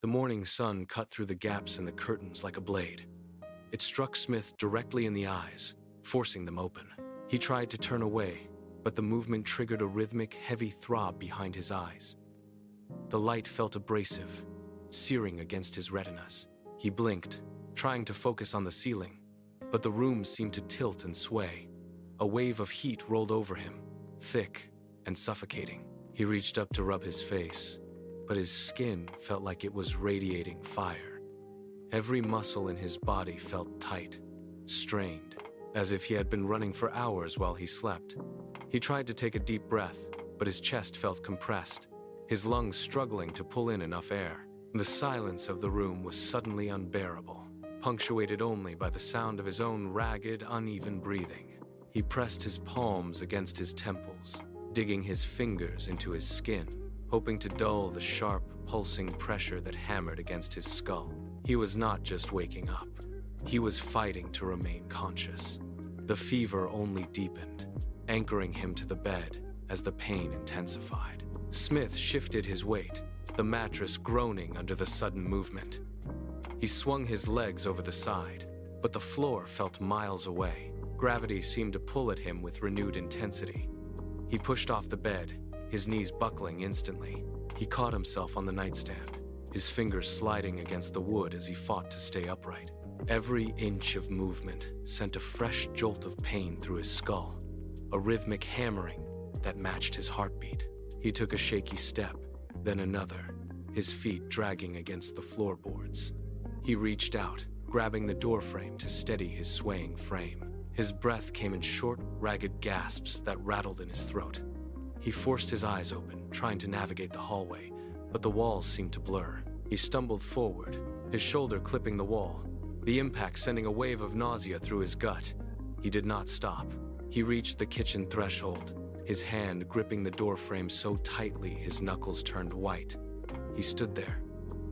The morning sun cut through the gaps in the curtains like a blade. It struck Smith directly in the eyes, forcing them open. He tried to turn away, but the movement triggered a rhythmic, heavy throb behind his eyes. The light felt abrasive, searing against his retinas. He blinked, trying to focus on the ceiling, but the room seemed to tilt and sway. A wave of heat rolled over him, thick and suffocating. He reached up to rub his face, but his skin felt like it was radiating fire. Every muscle in his body felt tight, strained, as if he had been running for hours while he slept. He tried to take a deep breath, but his chest felt compressed, his lungs struggling to pull in enough air. The silence of the room was suddenly unbearable, punctuated only by the sound of his own ragged, uneven breathing. He pressed his palms against his temples, digging his fingers into his skin, hoping to dull the sharp, pulsing pressure that hammered against his skull. He was not just waking up. He was fighting to remain conscious. The fever only deepened, anchoring him to the bed as the pain intensified. Smith shifted his weight, the mattress groaning under the sudden movement. He swung his legs over the side, but the floor felt miles away. Gravity seemed to pull at him with renewed intensity. He pushed off the bed, his knees buckling instantly. He caught himself on the nightstand, his fingers sliding against the wood as he fought to stay upright. Every inch of movement sent a fresh jolt of pain through his skull, a rhythmic hammering that matched his heartbeat. He took a shaky step, then another, his feet dragging against the floorboards. He reached out, grabbing the doorframe to steady his swaying frame. His breath came in short, ragged gasps that rattled in his throat. He forced his eyes open, trying to navigate the hallway, but the walls seemed to blur. He stumbled forward, his shoulder clipping the wall, the impact sending a wave of nausea through his gut. He did not stop. He reached the kitchen threshold, his hand gripping the doorframe so tightly his knuckles turned white. He stood there,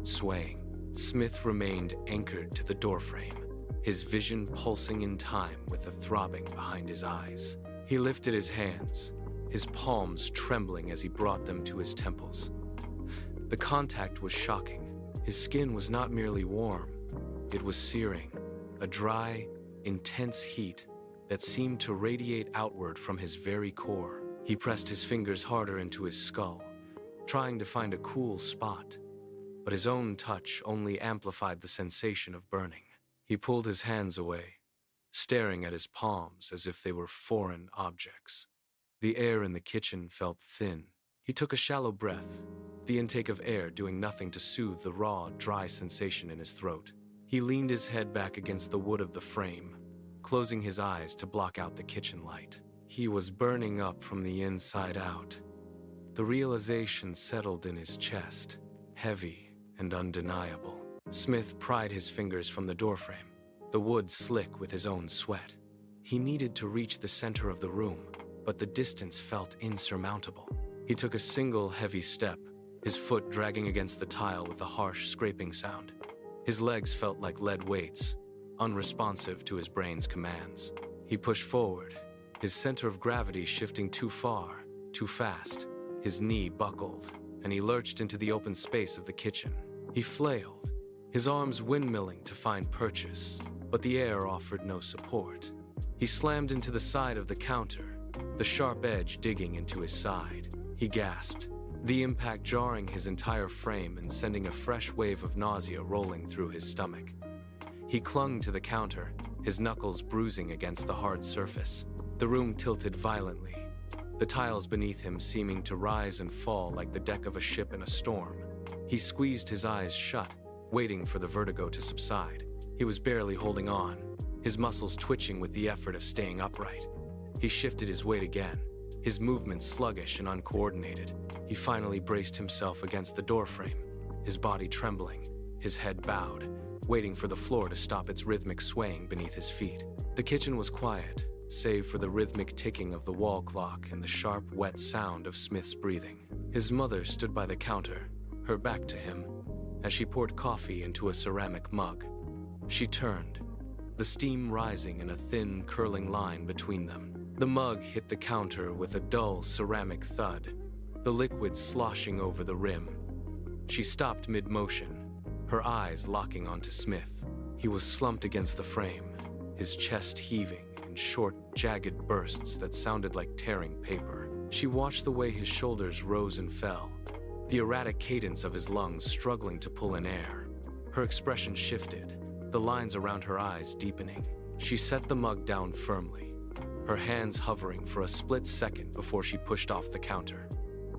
swaying. Smith remained anchored to the doorframe, his vision pulsing in time with the throbbing behind his eyes. He lifted his hands, his palms trembling as he brought them to his temples. The contact was shocking. His skin was not merely warm, it was searing, a dry, intense heat that seemed to radiate outward from his very core. He pressed his fingers harder into his skull, trying to find a cool spot, but his own touch only amplified the sensation of burning. He pulled his hands away, staring at his palms as if they were foreign objects. The air in the kitchen felt thin. He took a shallow breath, the intake of air doing nothing to soothe the raw, dry sensation in his throat. He leaned his head back against the wood of the frame, closing his eyes to block out the kitchen light. He was burning up from the inside out. The realization settled in his chest, heavy and undeniable. Smith pried his fingers from the doorframe, the wood slick with his own sweat. He needed to reach the center of the room, but the distance felt insurmountable. He took a single heavy step, his foot dragging against the tile with a harsh scraping sound. His legs felt like lead weights, unresponsive to his brain's commands. He pushed forward, his center of gravity shifting too far, too fast. His knee buckled, and he lurched into the open space of the kitchen. He flailed, his arms windmilling to find purchase, but the air offered no support. He slammed into the side of the counter, the sharp edge digging into his side. He gasped, the impact jarring his entire frame and sending a fresh wave of nausea rolling through his stomach. He clung to the counter, his knuckles bruising against the hard surface. The room tilted violently, the tiles beneath him seeming to rise and fall like the deck of a ship in a storm. He squeezed his eyes shut, waiting for the vertigo to subside. He was barely holding on, his muscles twitching with the effort of staying upright. He shifted his weight again, his movements sluggish and uncoordinated. He finally braced himself against the doorframe, his body trembling, his head bowed, waiting for the floor to stop its rhythmic swaying beneath his feet. The kitchen was quiet, save for the rhythmic ticking of the wall clock and the sharp, wet sound of Smith's breathing. His mother stood by the counter, her back to him, as she poured coffee into a ceramic mug. She turned, the steam rising in a thin, curling line between them. The mug hit the counter with a dull ceramic thud, the liquid sloshing over the rim. She stopped mid-motion, her eyes locking onto Smith. He was slumped against the frame, his chest heaving in short, jagged bursts that sounded like tearing paper. She watched the way his shoulders rose and fell, the erratic cadence of his lungs struggling to pull in air. Her expression shifted, the lines around her eyes deepening. She set the mug down firmly, her hands hovering for a split second before she pushed off the counter.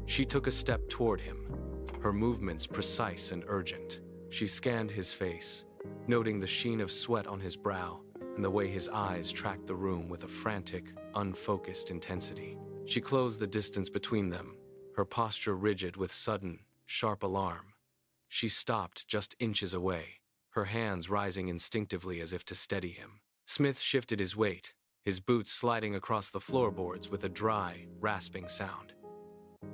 She took a step toward him, her movements precise and urgent. She scanned his face, noting the sheen of sweat on his brow and the way his eyes tracked the room with a frantic, unfocused intensity. She closed the distance between them, her posture rigid with sudden, sharp alarm. She stopped just inches away, her hands rising instinctively as if to steady him. Smith shifted his weight, his boots sliding across the floorboards with a dry, rasping sound.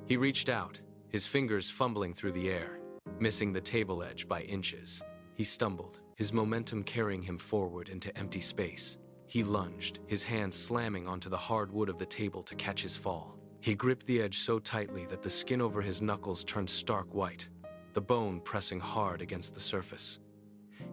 He reached out, his fingers fumbling through the air, missing the table edge by inches. He stumbled, his momentum carrying him forward into empty space. He lunged, his hand slamming onto the hard wood of the table to catch his fall. He gripped the edge so tightly that the skin over his knuckles turned stark white, the bone pressing hard against the surface.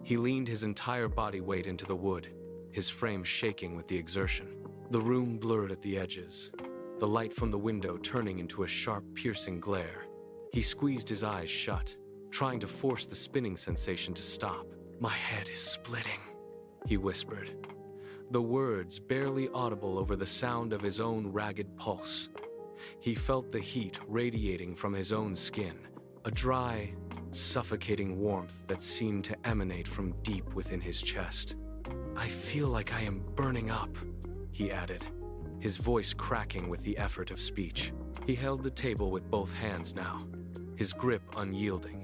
He leaned his entire body weight into the wood, his frame shaking with the exertion. The room blurred at the edges, the light from the window turning into a sharp, piercing glare. He squeezed his eyes shut, trying to force the spinning sensation to stop. "My head is splitting," he whispered, the words barely audible over the sound of his own ragged pulse. He felt the heat radiating from his own skin, a dry, suffocating warmth that seemed to emanate from deep within his chest. "I feel like I am burning up," he added, his voice cracking with the effort of speech. He held the table with both hands now, his grip unyielding,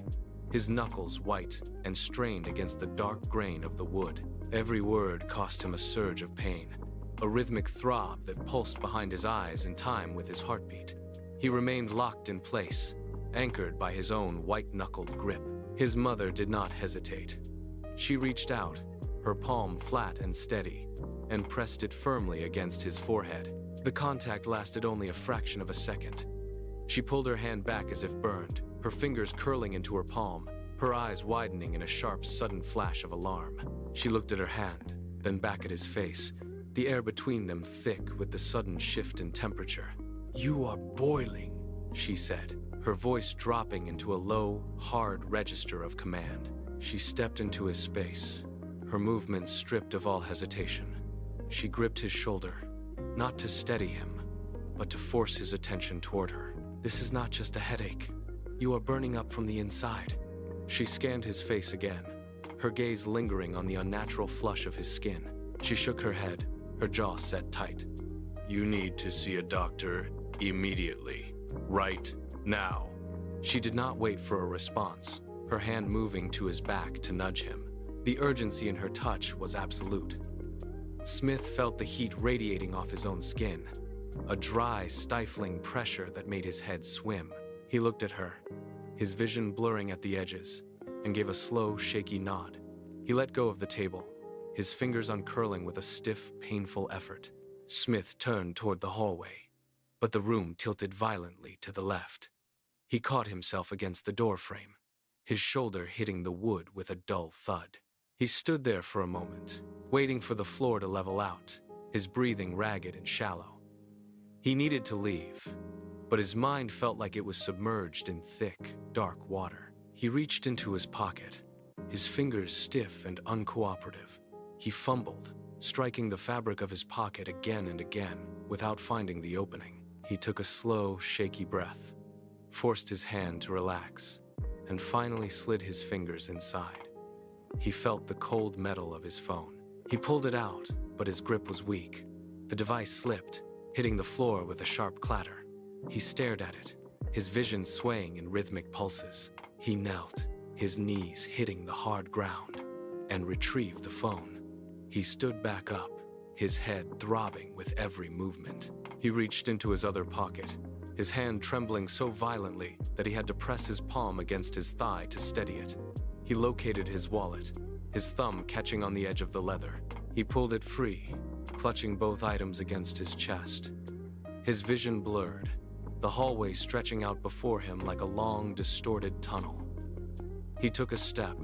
his knuckles white and strained against the dark grain of the wood. Every word cost him a surge of pain, a rhythmic throb that pulsed behind his eyes in time with his heartbeat. He remained locked in place, anchored by his own white-knuckled grip. His mother did not hesitate. She reached out, her palm flat and steady, and pressed it firmly against his forehead. The contact lasted only a fraction of a second. She pulled her hand back as if burned, her fingers curling into her palm, her eyes widening in a sharp, sudden flash of alarm. She looked at her hand, then back at his face, the air between them thick with the sudden shift in temperature. "You are boiling," she said, her voice dropping into a low, hard register of command. She stepped into his space, her movements stripped of all hesitation. She gripped his shoulder, not to steady him, but to force his attention toward her. "This is not just a headache. You are burning up from the inside." She scanned his face again, her gaze lingering on the unnatural flush of his skin. She shook her head, her jaw set tight. "You need to see a doctor immediately. Right now." She did not wait for a response, her hand moving to his back to nudge him. The urgency in her touch was absolute. Smith felt the heat radiating off his own skin, a dry, stifling pressure that made his head swim. He looked at her, his vision blurring at the edges, and gave a slow, shaky nod. He let go of the table, his fingers uncurling with a stiff, painful effort. Smith turned toward the hallway, but the room tilted violently to the left. He caught himself against the doorframe, his shoulder hitting the wood with a dull thud. He stood there for a moment, waiting for the floor to level out, his breathing ragged and shallow. He needed to leave, but his mind felt like it was submerged in thick, dark water. He reached into his pocket, his fingers stiff and uncooperative. He fumbled, striking the fabric of his pocket again and again without finding the opening. He took a slow, shaky breath, forced his hand to relax, and finally slid his fingers inside. He felt the cold metal of his phone. He pulled it out, but his grip was weak. The device slipped, hitting the floor with a sharp clatter. He stared at it, his vision swaying in rhythmic pulses. He knelt, his knees hitting the hard ground, and retrieved the phone. He stood back up, his head throbbing with every movement. He reached into his other pocket, his hand trembling so violently that he had to press his palm against his thigh to steady it. He located his wallet, his thumb catching on the edge of the leather. He pulled it free, clutching both items against his chest. His vision blurred, the hallway stretching out before him like a long, distorted tunnel. He took a step,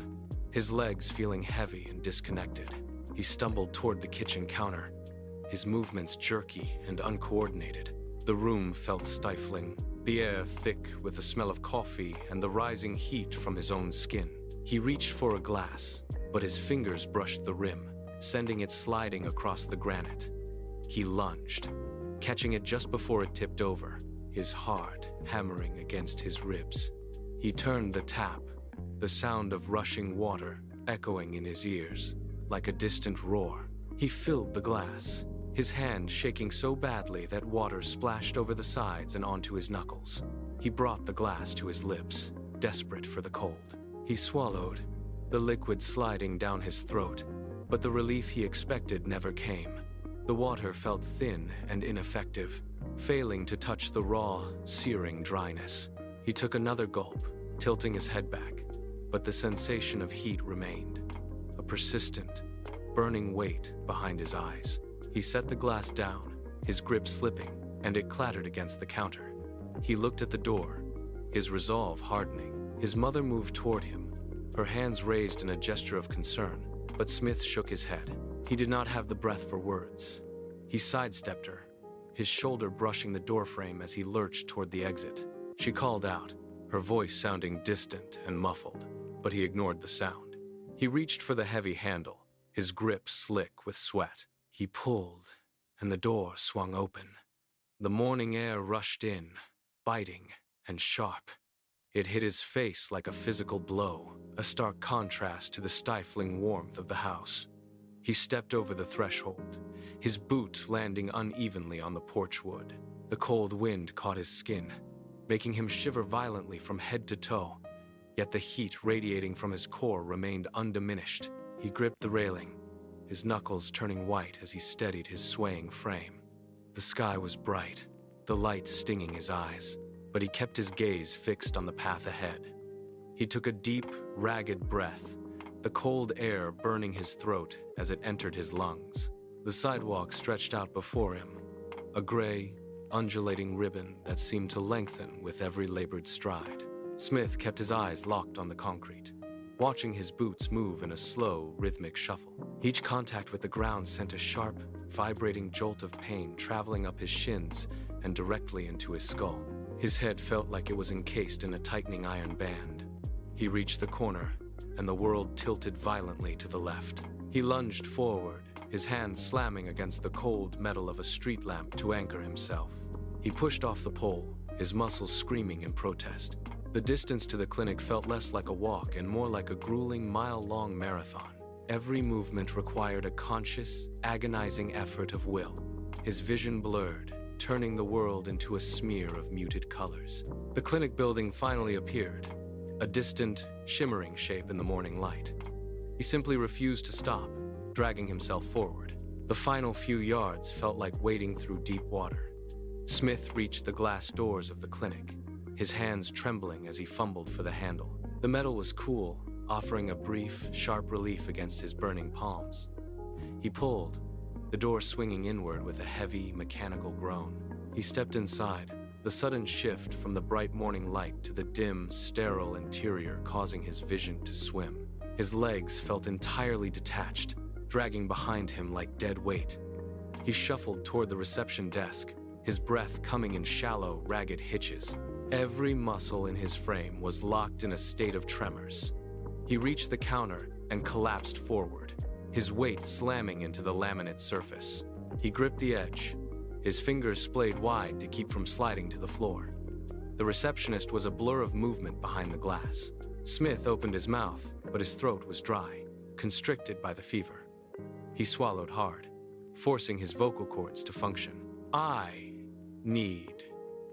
his legs feeling heavy and disconnected. He stumbled toward the kitchen counter, his movements jerky and uncoordinated. The room felt stifling, the air thick with the smell of coffee and the rising heat from his own skin. He reached for a glass, but his fingers brushed the rim, sending it sliding across the granite. He lunged, catching it just before it tipped over, his heart hammering against his ribs. He turned the tap, the sound of rushing water echoing in his ears, like a distant roar. He filled the glass, his hand shaking so badly that water splashed over the sides and onto his knuckles. He brought the glass to his lips, desperate for the cold. He swallowed, the liquid sliding down his throat, but the relief he expected never came. The water felt thin and ineffective, failing to touch the raw, searing dryness. He took another gulp, tilting his head back, but the sensation of heat remained, a persistent, burning weight behind his eyes. He set the glass down, his grip slipping, and it clattered against the counter. He looked at the door, his resolve hardening. His mother moved toward him, her hands raised in a gesture of concern, but Smith shook his head. He did not have the breath for words. He sidestepped her, his shoulder brushing the doorframe as he lurched toward the exit. She called out, her voice sounding distant and muffled, but he ignored the sound. He reached for the heavy handle, his grip slick with sweat. He pulled, and the door swung open. The morning air rushed in, biting and sharp. It hit his face like a physical blow, a stark contrast to the stifling warmth of the house. He stepped over the threshold, his boot landing unevenly on the porch wood. The cold wind caught his skin, making him shiver violently from head to toe, yet the heat radiating from his core remained undiminished. He gripped the railing, his knuckles turning white as he steadied his swaying frame. The sky was bright, the light stinging his eyes, but he kept his gaze fixed on the path ahead. He took a deep, ragged breath, the cold air burning his throat as it entered his lungs. The sidewalk stretched out before him, a gray, undulating ribbon that seemed to lengthen with every labored stride. Smith kept his eyes locked on the concrete, watching his boots move in a slow, rhythmic shuffle. Each contact with the ground sent a sharp, vibrating jolt of pain traveling up his shins and directly into his skull. His head felt like it was encased in a tightening iron band. He reached the corner, and the world tilted violently to the left. He lunged forward, his hands slamming against the cold metal of a street lamp to anchor himself. He pushed off the pole, his muscles screaming in protest. The distance to the clinic felt less like a walk and more like a grueling mile-long marathon. Every movement required a conscious, agonizing effort of will. His vision blurred, turning the world into a smear of muted colors. The clinic building finally appeared, a distant, shimmering shape in the morning light. He simply refused to stop, dragging himself forward. The final few yards felt like wading through deep water. Smith reached the glass doors of the clinic, his hands trembling as he fumbled for the handle. The metal was cool, offering a brief, sharp relief against his burning palms. He pulled, the door swinging inward with a heavy, mechanical groan. He stepped inside, the sudden shift from the bright morning light to the dim, sterile interior causing his vision to swim. His legs felt entirely detached, dragging behind him like dead weight. He shuffled toward the reception desk, his breath coming in shallow, ragged hitches. Every muscle in his frame was locked in a state of tremors. He reached the counter and collapsed forward, his weight slamming into the laminate surface. He gripped the edge, his fingers splayed wide to keep from sliding to the floor. The receptionist was a blur of movement behind the glass. Smith opened his mouth, but his throat was dry, constricted by the fever. He swallowed hard, forcing his vocal cords to function. "I need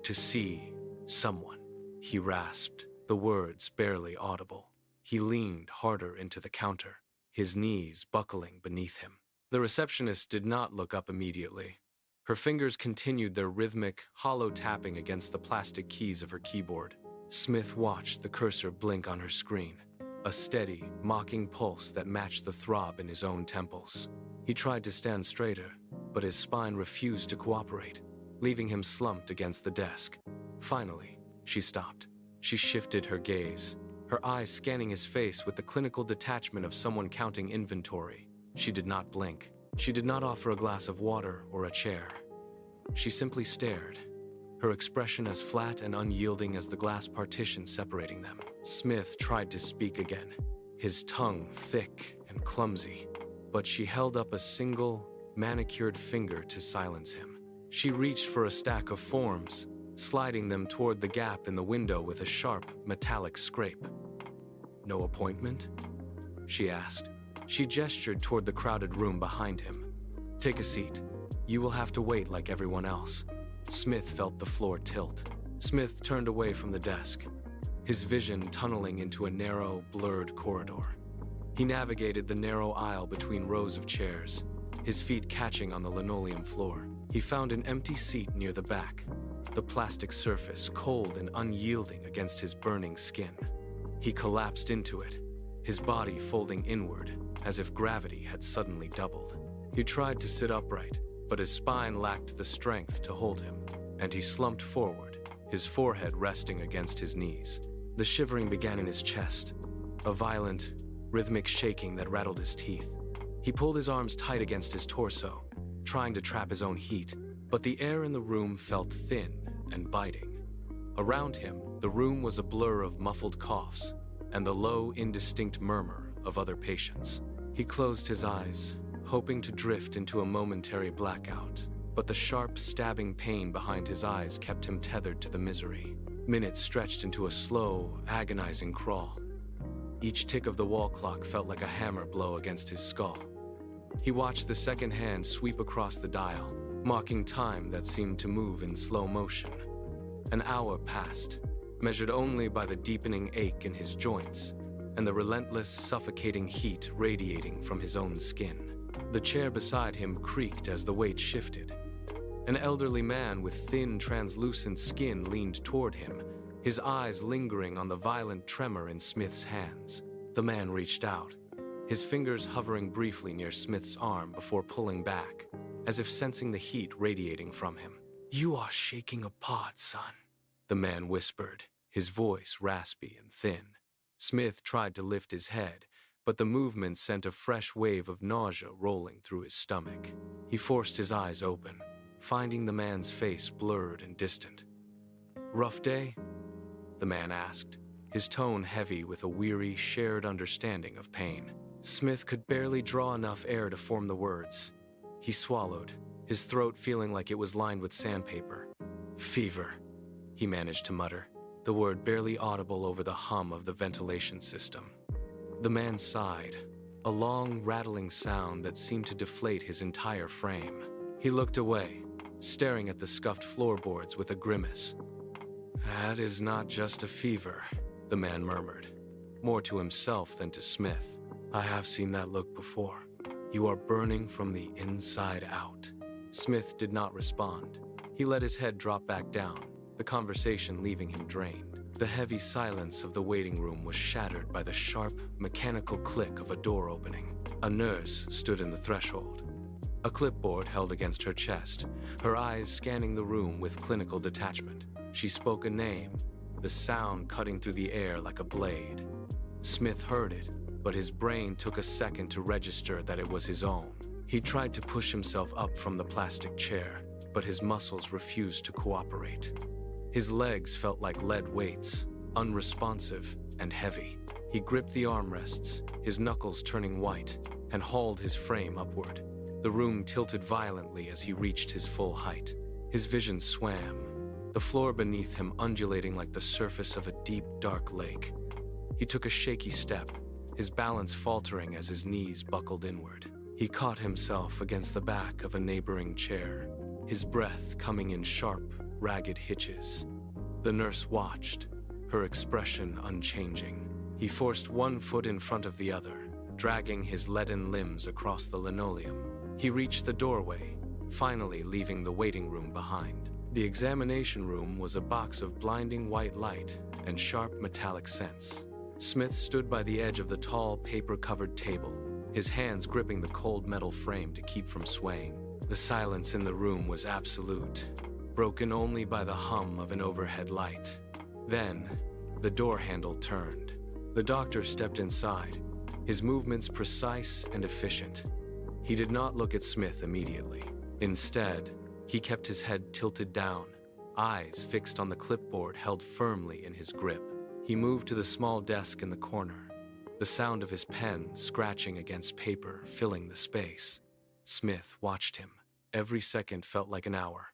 to see someone," he rasped, the words barely audible. He leaned harder into the counter, his knees buckling beneath him. The receptionist did not look up immediately. Her fingers continued their rhythmic, hollow tapping against the plastic keys of her keyboard. Smith watched the cursor blink on her screen, a steady, mocking pulse that matched the throb in his own temples. He tried to stand straighter, but his spine refused to cooperate, leaving him slumped against the desk. Finally, she stopped. She shifted her gaze, her eyes scanning his face with the clinical detachment of someone counting inventory. She did not blink. She did not offer a glass of water or a chair. She simply stared, her expression as flat and unyielding as the glass partition separating them. Smith tried to speak again, his tongue thick and clumsy, but she held up a single, manicured finger to silence him. She reached for a stack of forms, sliding them toward the gap in the window with a sharp, metallic scrape. "No appointment?" she asked. She gestured toward the crowded room behind him. "Take a seat. You will have to wait like everyone else." Smith felt the floor tilt. Smith turned away from the desk, his vision tunneling into a narrow, blurred corridor. He navigated the narrow aisle between rows of chairs, his feet catching on the linoleum floor. He found an empty seat near the back, the plastic surface cold and unyielding against his burning skin. He collapsed into it, his body folding inward, as if gravity had suddenly doubled. He tried to sit upright, but his spine lacked the strength to hold him, and he slumped forward, his forehead resting against his knees. The shivering began in his chest, a violent, rhythmic shaking that rattled his teeth. He pulled his arms tight against his torso, trying to trap his own heat, but the air in the room felt thin and biting. Around him, the room was a blur of muffled coughs and the low, indistinct murmur of other patients. He closed his eyes, hoping to drift into a momentary blackout, but the sharp, stabbing pain behind his eyes kept him tethered to the misery. Minutes stretched into a slow, agonizing crawl. Each tick of the wall clock felt like a hammer blow against his skull. He watched the second hand sweep across the dial, marking time that seemed to move in slow motion. An hour passed, measured only by the deepening ache in his joints and the relentless, suffocating heat radiating from his own skin. The chair beside him creaked as the weight shifted. An elderly man with thin, translucent skin leaned toward him, his eyes lingering on the violent tremor in Smith's hands. The man reached out, his fingers hovering briefly near Smith's arm before pulling back, as if sensing the heat radiating from him. "You are shaking apart, son," the man whispered, his voice raspy and thin. Smith tried to lift his head, but the movement sent a fresh wave of nausea rolling through his stomach. He forced his eyes open, finding the man's face blurred and distant. "Rough day?" the man asked, his tone heavy with a weary, shared understanding of pain. Smith could barely draw enough air to form the words. He swallowed, his throat feeling like it was lined with sandpaper. "Fever," he managed to mutter, the word barely audible over the hum of the ventilation system. The man sighed, a long, rattling sound that seemed to deflate his entire frame. He looked away, staring at the scuffed floorboards with a grimace. "That is not just a fever," the man murmured, more to himself than to Smith. "I have seen that look before. You are burning from the inside out." Smith did not respond. He let his head drop back down, the conversation leaving him drained. The heavy silence of the waiting room was shattered by the sharp, mechanical click of a door opening. A nurse stood in the threshold, a clipboard held against her chest, her eyes scanning the room with clinical detachment. She spoke a name, the sound cutting through the air like a blade. Smith heard it, but his brain took a second to register that it was his own. He tried to push himself up from the plastic chair, but his muscles refused to cooperate. His legs felt like lead weights, unresponsive and heavy. He gripped the armrests, his knuckles turning white, and hauled his frame upward. The room tilted violently as he reached his full height. His vision swam, the floor beneath him undulating like the surface of a deep, dark lake. He took a shaky step, his balance faltering as his knees buckled inward. He caught himself against the back of a neighboring chair, his breath coming in sharp, ragged hitches. The nurse watched, her expression unchanging. He forced one foot in front of the other, dragging his leaden limbs across the linoleum. He reached the doorway, finally leaving the waiting room behind. The examination room was a box of blinding white light and sharp metallic scents. Smith stood by the edge of the tall, paper-covered table, his hands gripping the cold metal frame to keep from swaying. The silence in the room was absolute, broken only by the hum of an overhead light. Then, the door handle turned, The doctor stepped inside, his movements precise and efficient. He did not look at Smith immediately. Instead, he kept his head tilted down, eyes fixed on the clipboard held firmly in his grip. He moved to the small desk in the corner, the sound of his pen scratching against paper filling the space. Smith watched him. Every second felt like an hour.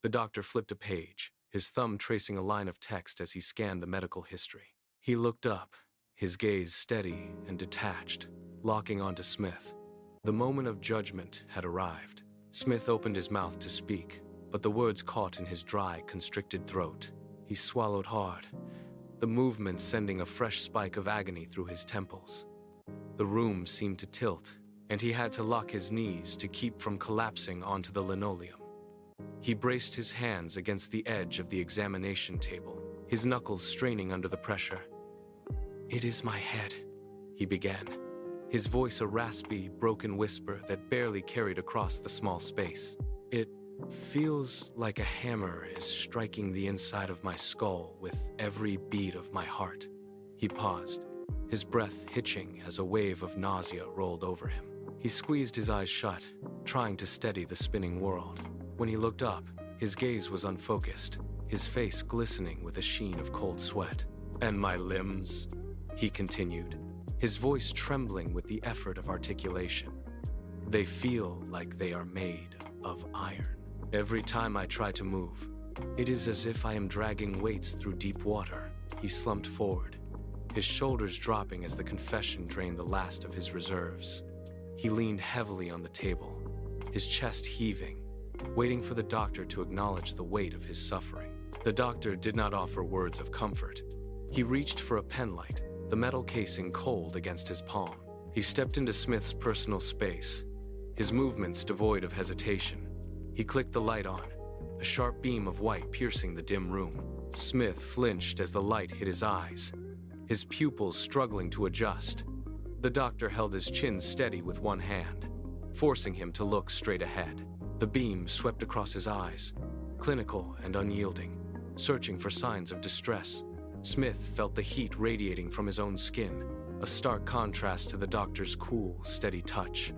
The doctor flipped a page, his thumb tracing a line of text as he scanned the medical history. He looked up, his gaze steady and detached, locking onto Smith. The moment of judgment had arrived. Smith opened his mouth to speak, but the words caught in his dry, constricted throat. He swallowed hard, the movement sending a fresh spike of agony through his temples. The room seemed to tilt, and he had to lock his knees to keep from collapsing onto the linoleum. He braced his hands against the edge of the examination table, his knuckles straining under the pressure. "It is my head," he began, his voice a raspy, broken whisper that barely carried across the small space. "It feels like a hammer is striking the inside of my skull with every beat of my heart." He paused, his breath hitching as a wave of nausea rolled over him. He squeezed his eyes shut, trying to steady the spinning world. When he looked up, his gaze was unfocused, his face glistening with a sheen of cold sweat. "And my limbs," he continued, his voice trembling with the effort of articulation. "They feel like they are made of iron. Every time I try to move, it is as if I am dragging weights through deep water." He slumped forward, his shoulders dropping as the confession drained the last of his reserves. He leaned heavily on the table, his chest heaving, waiting for the doctor to acknowledge the weight of his suffering. The doctor did not offer words of comfort. He reached for a penlight, the metal casing cold against his palm. He stepped into Smith's personal space, his movements devoid of hesitation. He clicked the light on, a sharp beam of white piercing the dim room. Smith flinched as the light hit his eyes, his pupils struggling to adjust. The doctor held his chin steady with one hand, forcing him to look straight ahead. The beam swept across his eyes, clinical and unyielding, searching for signs of distress. Smith felt the heat radiating from his own skin, a stark contrast to the doctor's cool, steady touch.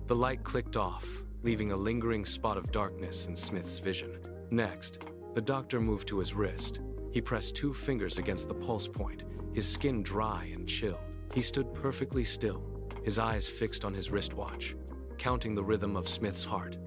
The light clicked off, leaving a lingering spot of darkness in Smith's vision. Next, the doctor moved to his wrist. He pressed 2 fingers against the pulse point, his skin dry and chilled. He stood perfectly still, his eyes fixed on his wristwatch, counting the rhythm of Smith's heart.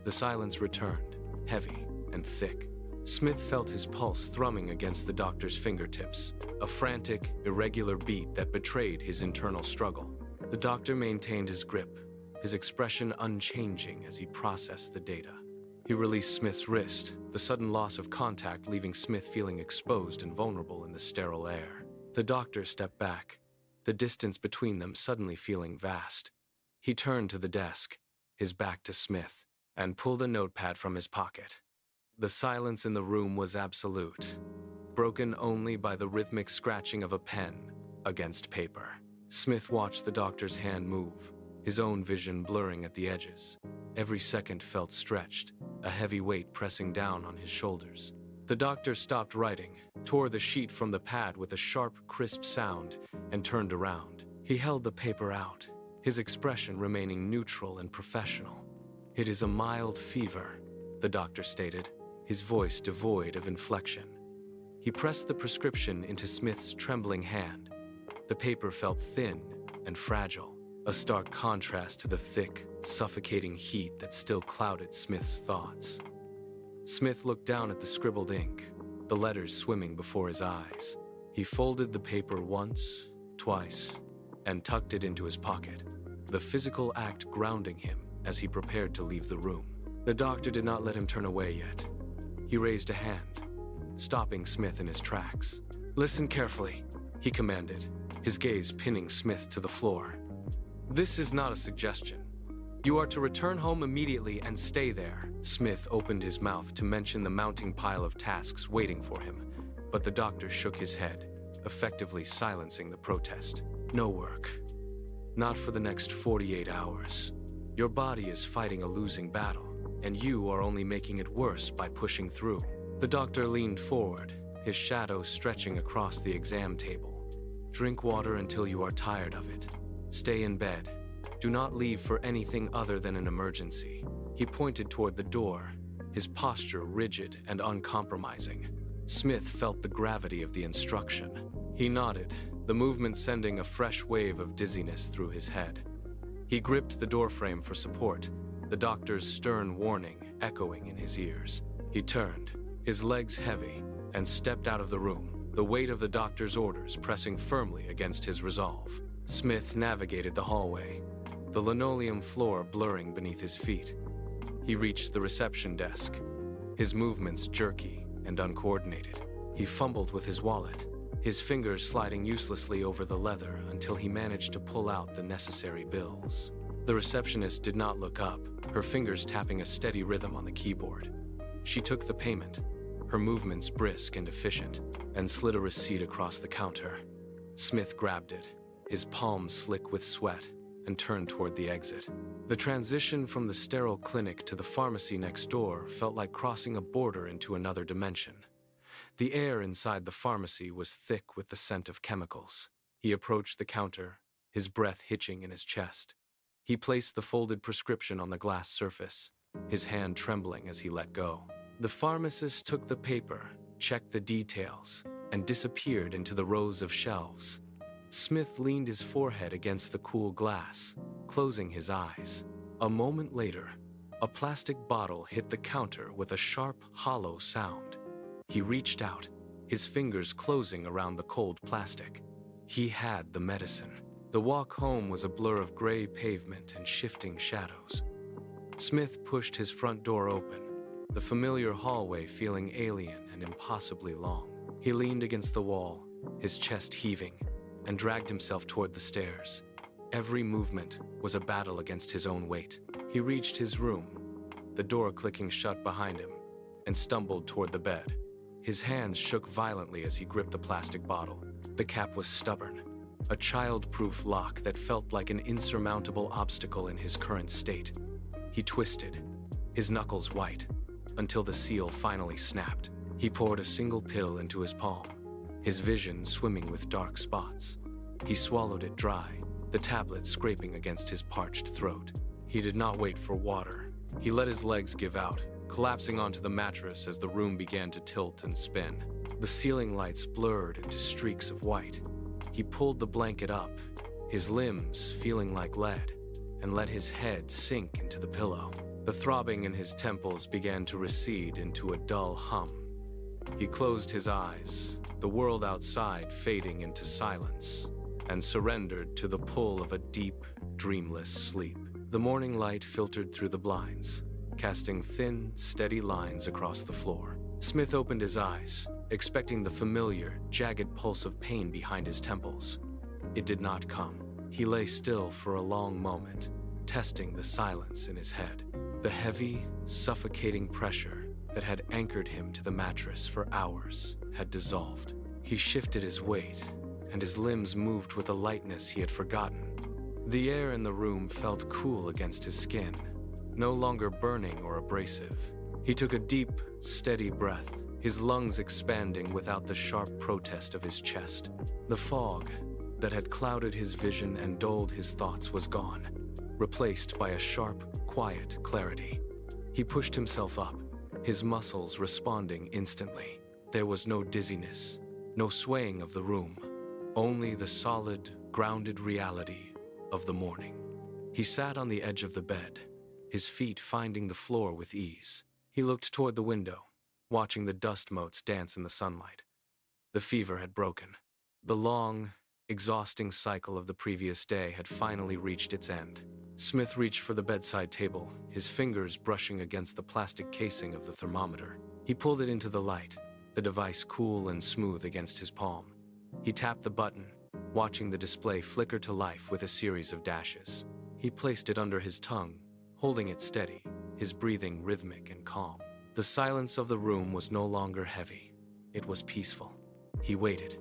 The silence returned, heavy and thick. Smith felt his pulse thrumming against the doctor's fingertips, a frantic, irregular beat that betrayed his internal struggle. The doctor maintained his grip, his expression unchanging as he processed the data. He released Smith's wrist, the sudden loss of contact leaving Smith feeling exposed and vulnerable in the sterile air. The doctor stepped back, the distance between them suddenly feeling vast. He turned to the desk, his back to Smith, and pulled a notepad from his pocket. The silence in the room was absolute, broken only by the rhythmic scratching of a pen against paper. Smith watched the doctor's hand move, his own vision blurring at the edges. Every second felt stretched, a heavy weight pressing down on his shoulders. The doctor stopped writing, tore the sheet from the pad with a sharp, crisp sound, and turned around. He held the paper out, his expression remaining neutral and professional. "It is a mild fever," the doctor stated, his voice devoid of inflection. He pressed the prescription into Smith's trembling hand. The paper felt thin and fragile, a stark contrast to the thick, suffocating heat that still clouded Smith's thoughts. Smith looked down at the scribbled ink, the letters swimming before his eyes. He folded the paper once, twice, and tucked it into his pocket, the physical act grounding him as he prepared to leave the room. The doctor did not let him turn away yet. He raised a hand, stopping Smith in his tracks. "Listen carefully," he commanded, his gaze pinning Smith to the floor. "This is not a suggestion. You are to return home immediately and stay there." Smith opened his mouth to mention the mounting pile of tasks waiting for him, but the doctor shook his head, effectively silencing the protest. "No work. Not for the next 48 hours. Your body is fighting a losing battle, and you are only making it worse by pushing through." The doctor leaned forward, his shadow stretching across the exam table. Drink water until you are tired of it. Stay in bed. Do not leave for anything other than an emergency." He pointed toward the door, his posture rigid and uncompromising. Smith felt the gravity of the instruction. He nodded, the movement sending a fresh wave of dizziness through his head. He gripped the doorframe for support, the doctor's stern warning echoing in his ears. He turned, his legs heavy, and stepped out of the room, the weight of the doctor's orders pressing firmly against his resolve. Smith navigated the hallway, the linoleum floor blurring beneath his feet. He reached the reception desk, his movements jerky and uncoordinated. He fumbled with his wallet, his fingers sliding uselessly over the leather until he managed to pull out the necessary bills. The receptionist did not look up, her fingers tapping a steady rhythm on the keyboard. She took the payment, her movements brisk and efficient, and slid a receipt across the counter. Smith grabbed it, his palms slick with sweat, and turned toward the exit. The transition from the sterile clinic to the pharmacy next door felt like crossing a border into another dimension. The air inside the pharmacy was thick with the scent of chemicals. He approached the counter, his breath hitching in his chest. He placed the folded prescription on the glass surface, his hand trembling as he let go. The pharmacist took the paper, checked the details, and disappeared into the rows of shelves. Smith leaned his forehead against the cool glass, closing his eyes. A moment later, a plastic bottle hit the counter with a sharp, hollow sound. He reached out, his fingers closing around the cold plastic. He had the medicine. The walk home was a blur of gray pavement and shifting shadows. Smith pushed his front door open, the familiar hallway feeling alien and impossibly long. He leaned against the wall, his chest heaving, and dragged himself toward the stairs. Every movement was a battle against his own weight. He reached his room, the door clicking shut behind him, and stumbled toward the bed. His hands shook violently as he gripped the plastic bottle. The cap was stubborn, a child-proof lock that felt like an insurmountable obstacle in his current state. He twisted, his knuckles white, until the seal finally snapped. He poured a single pill into his palm, his vision swimming with dark spots. He swallowed it dry, the tablet scraping against his parched throat. He did not wait for water. He let his legs give out, collapsing onto the mattress as the room began to tilt and spin. The ceiling lights blurred into streaks of white. He pulled the blanket up, his limbs feeling like lead, and let his head sink into the pillow. The throbbing in his temples began to recede into a dull hum. He closed his eyes, the world outside fading into silence, and surrendered to the pull of a deep, dreamless sleep. The morning light filtered through the blinds, casting thin, steady lines across the floor. Smith opened his eyes, expecting the familiar, jagged pulse of pain behind his temples. It did not come. He lay still for a long moment, testing the silence in his head. The heavy, suffocating pressure that had anchored him to the mattress for hours had dissolved. He shifted his weight, and his limbs moved with a lightness he had forgotten. The air in the room felt cool against his skin, no longer burning or abrasive. He took a deep, steady breath, his lungs expanding without the sharp protest of his chest. The fog that had clouded his vision and dulled his thoughts was gone, replaced by a sharp, quiet clarity. He pushed himself up, his muscles responding instantly. There was no dizziness, no swaying of the room, only the solid, grounded reality of the morning. He sat on the edge of the bed, his feet finding the floor with ease. He looked toward the window, watching the dust motes dance in the sunlight. The fever had broken. The long, exhausting cycle of the previous day had finally reached its end. Smith reached for the bedside table, his fingers brushing against the plastic casing of the thermometer. He pulled it into the light, the device cool and smooth against his palm. He tapped the button, watching the display flicker to life with a series of dashes. He placed it under his tongue, holding it steady, his breathing rhythmic and calm. The silence of the room was no longer heavy. It was peaceful. He waited,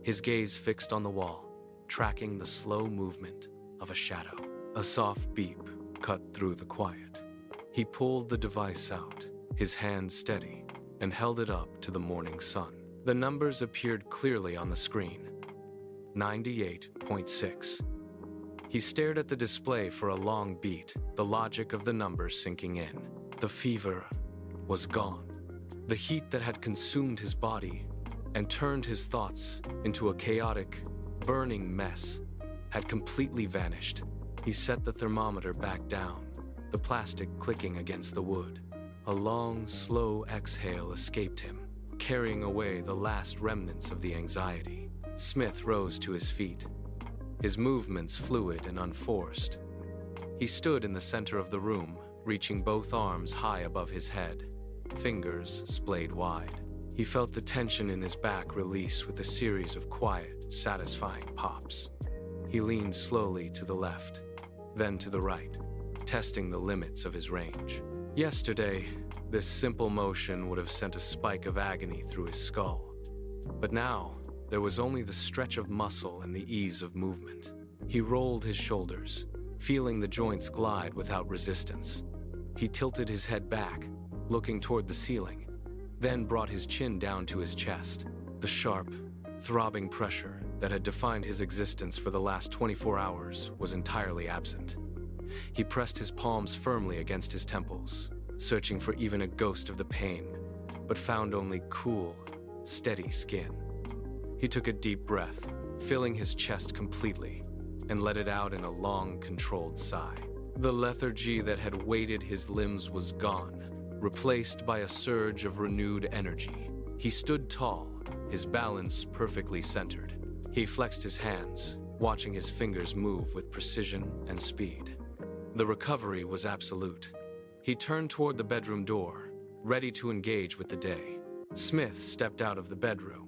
his gaze fixed on the wall, tracking the slow movement of a shadow. A soft beep cut through the quiet. He pulled the device out, his hand steady, and held it up to the morning sun. The numbers appeared clearly on the screen. 98.6. He stared at the display for a long beat, the logic of the numbers sinking in. The fever was gone. The heat that had consumed his body and turned his thoughts into a chaotic, burning mess had completely vanished. He set the thermometer back down, the plastic clicking against the wood. A long, slow exhale escaped him, carrying away the last remnants of the anxiety. Smith rose to his feet, his movements fluid and unforced. He stood in the center of the room, reaching both arms high above his head, fingers splayed wide. He felt the tension in his back release with a series of quiet, satisfying pops. He leaned slowly to the left, then to the right, testing the limits of his range. Yesterday, this simple motion would have sent a spike of agony through his skull. But now, there was only the stretch of muscle and the ease of movement. He rolled his shoulders, feeling the joints glide without resistance. He tilted his head back, looking toward the ceiling, then brought his chin down to his chest. The sharp, throbbing pressure that had defined his existence for the last 24 hours was entirely absent. He pressed his palms firmly against his temples, searching for even a ghost of the pain, but found only cool, steady skin. He took a deep breath, filling his chest completely, and let it out in a long, controlled sigh. The lethargy that had weighted his limbs was gone, replaced by a surge of renewed energy. He stood tall, his balance perfectly centered. He flexed his hands, watching his fingers move with precision and speed. The recovery was absolute. He turned toward the bedroom door, ready to engage with the day. Smith stepped out of the bedroom,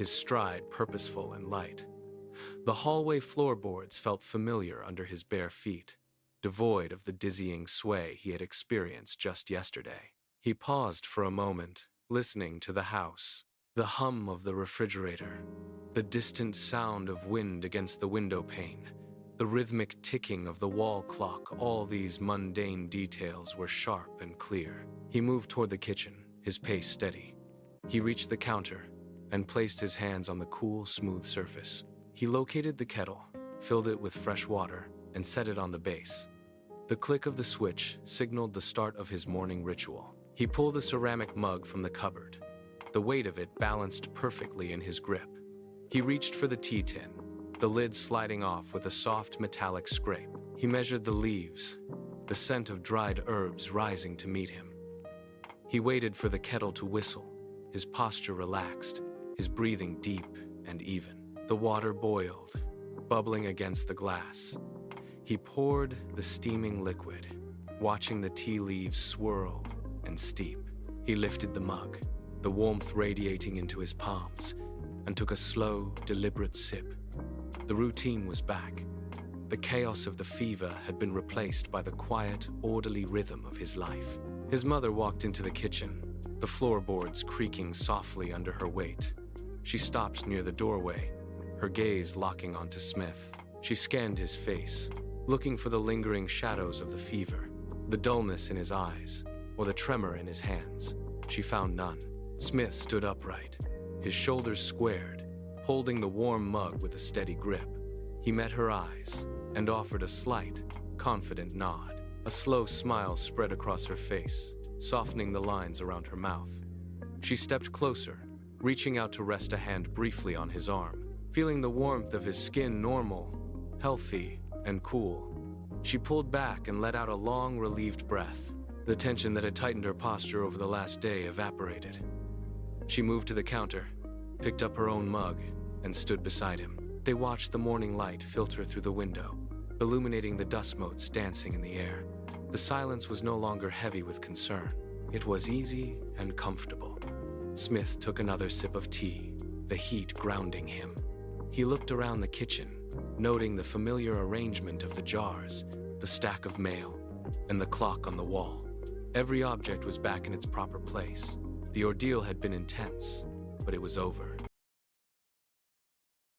his stride purposeful and light. The hallway floorboards felt familiar under his bare feet, devoid of the dizzying sway he had experienced just yesterday. He paused for a moment, listening to the house, the hum of the refrigerator, the distant sound of wind against the window pane, the rhythmic ticking of the wall clock. All these mundane details were sharp and clear. He moved toward the kitchen, his pace steady. He reached the counter and placed his hands on the cool, smooth surface. He located the kettle, filled it with fresh water, and set it on the base. The click of the switch signaled the start of his morning ritual. He pulled the ceramic mug from the cupboard, the weight of it balanced perfectly in his grip. He reached for the tea tin, the lid sliding off with a soft metallic scrape. He measured the leaves, the scent of dried herbs rising to meet him. He waited for the kettle to whistle, his posture relaxed, his breathing deep and even. The water boiled, bubbling against the glass. He poured the steaming liquid, watching the tea leaves swirl and steep. He lifted the mug, the warmth radiating into his palms, and took a slow, deliberate sip. The routine was back. The chaos of the fever had been replaced by the quiet, orderly rhythm of his life. His mother walked into the kitchen, the floorboards creaking softly under her weight. She stopped near the doorway, her gaze locking onto Smith. She scanned his face, looking for the lingering shadows of the fever, the dullness in his eyes, or the tremor in his hands. She found none. Smith stood upright, his shoulders squared, holding the warm mug with a steady grip. He met her eyes and offered a slight, confident nod. A slow smile spread across her face, softening the lines around her mouth. She stepped closer, reaching out to rest a hand briefly on his arm. Feeling the warmth of his skin normal, healthy, and cool, she pulled back and let out a long, relieved breath. The tension that had tightened her posture over the last day evaporated. She moved to the counter, picked up her own mug, and stood beside him. They watched the morning light filter through the window, illuminating the dust motes dancing in the air. The silence was no longer heavy with concern. It was easy and comfortable. Smith took another sip of tea, the heat grounding him. He looked around the kitchen, noting the familiar arrangement of the jars, the stack of mail, and the clock on the wall. Every object was back in its proper place. The ordeal had been intense, but it was over.